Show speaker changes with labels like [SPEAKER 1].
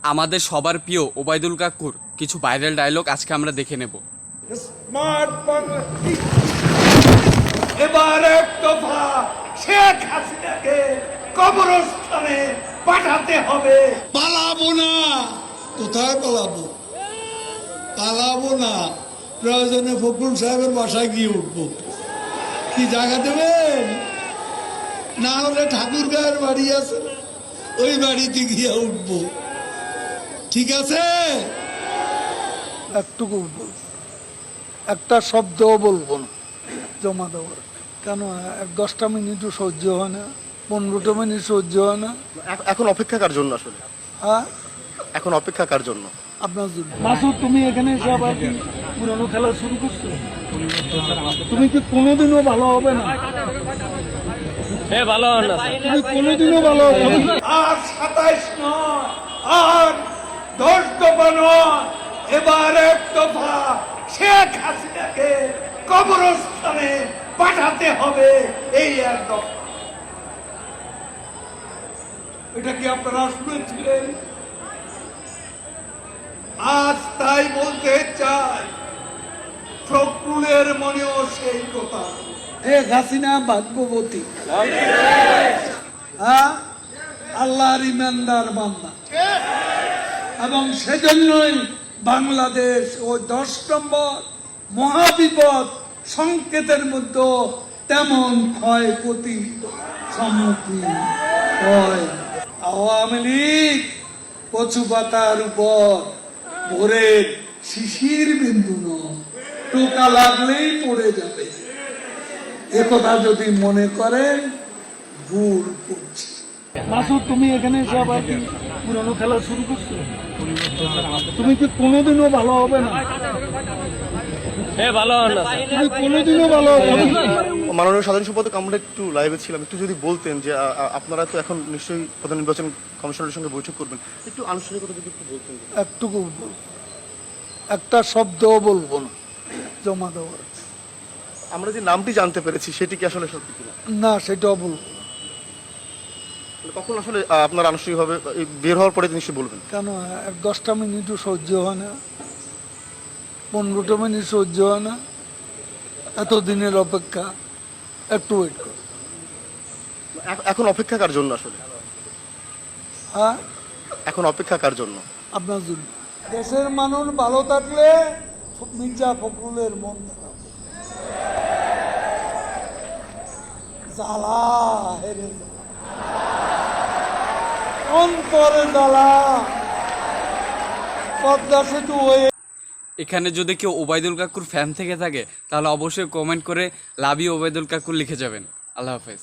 [SPEAKER 1] আমাদের সবার প্রিয় ওবায়দুল কাকুর কিছু ভাইরাল ডায়লগ আজকে আমরা দেখে নেব।
[SPEAKER 2] স্মার্ট বাংলা এবার এক দফা শেখ হাসিনাকে কবরস্থানে পাঠাতে হবে।
[SPEAKER 3] পালাবো না। কোথায় পালাবো? পালাবো না, প্রয়োজনে ফখরুল সাহেবের বাসায় গিয়ে উঠবো। কি জায়গা দেবেন? না হলে ঠাকুর গায়ের বাড়ি আছে, ওই বাড়িতে গিয়ে উঠবো। ঠিক আছে?
[SPEAKER 4] একটুকু একটা শব্দও বলবো না জমা দেওয়ার। কেন 10টা মিনিটও সহ্য হয় না, 15টা মিনিট সহ্য হয় না।
[SPEAKER 5] এখন অপেক্ষা কার জন্য আসলে?
[SPEAKER 4] হ্যাঁ,
[SPEAKER 5] এখন অপেক্ষা কার জন্য?
[SPEAKER 4] আপনার জন্য। মাসুদ, তুমি এখানে এসে আবার কি পুরনো খেলা শুরু করছো? তুমি কি কোনোদিনও ভালো হবে না?
[SPEAKER 6] ভালো না
[SPEAKER 4] তুমি কোনোদিনও ভালো হবে না।
[SPEAKER 2] আর 27 নয়, আর 10 দফা নয়, এবার এক দফা শেখ হাসিনাকে কবরস্থানে পাঠাতে হবে। এই এক দফা। এটা কি আপনারা শুনেছিলেন? আজ তাই বলতে চাই, ফখরুলের মনেও সেই কথা।
[SPEAKER 4] হাসিনা ভাগ্যবতী, হ্যাঁ, আল্লাহর ইমানদার বান্দা, এবং সেজন্যই বাংলাদেশ ওই 10 নম্বর মহাবিপদ সংকেতের মধ্যে তেমন ক্ষয়ক্ষতি সম্মুখীন হয়। আওয়ামী লীগ কচু পাতার উপর ভোরের শিশির বিন্দু নয়, টোকা লাগলেই পড়ে যাবে। একথা যদি মনে করেন, ভুল করছে। মাসুদ, তুমি এখানে এসে আবার কি পুরনো খেলা শুরু করছো? তুমি কি কোনোদিনও ভালো হবে না?
[SPEAKER 6] ভালো না
[SPEAKER 4] তুমি কোনোদিনও ভালো হবে না।
[SPEAKER 5] মাননীয় সাধারণ সম্পাদক, আমরা একটু লাইভে ছিলাম, একটু যদি বলতেন যে আপনারা তো এখন নিশ্চয়ই প্রধান নির্বাচন কমিশনের সঙ্গে বৈঠক করবেন, একটু আনুষ্ঠানিকতা যদি একটু বলতেন।
[SPEAKER 4] একটুকু বলবো, একটা শব্দও বলবো না জমা দেওয়ার।
[SPEAKER 5] আমরা যে নামটি জানতে পেরেছি সেটি কি আসলে সত্যি কিনা?
[SPEAKER 4] না, সেটাও বলবো না।
[SPEAKER 5] মানে কখন আসলে আপনারা আনুষ্ঠানিকভাবে বের হওয়ার পরে নিশ্চয়ই বলবেন?
[SPEAKER 4] কেন 10টা মিনিটও সহ্য হয় না, 15টা মিনিট সহ্য হয় না? এতদিনের অপেক্ষা, একটু ওয়েট করো।
[SPEAKER 5] এখন অপেক্ষা কার জন্য আসলে?
[SPEAKER 4] হ্যাঁ,
[SPEAKER 5] এখন অপেক্ষা কার জন্য?
[SPEAKER 4] আপনার জন্য। দেশের মানুষ ভালো থাকলে মির্জা ফখরুলের মন খারাপ, জ্বালা হেরে জ্বালা, অন্তরে জ্বালা। পদ্মা সেতু হয়ে
[SPEAKER 1] এখানে যদি কেউ ওবায়দুল কাকুর ফ্যান থেকে থাকে তাহলে অবশ্যই কমেন্ট করে লাভ ইউ ওবায়দুল কাকুর লিখে যাবেন। আল্লাহ হাফেজ।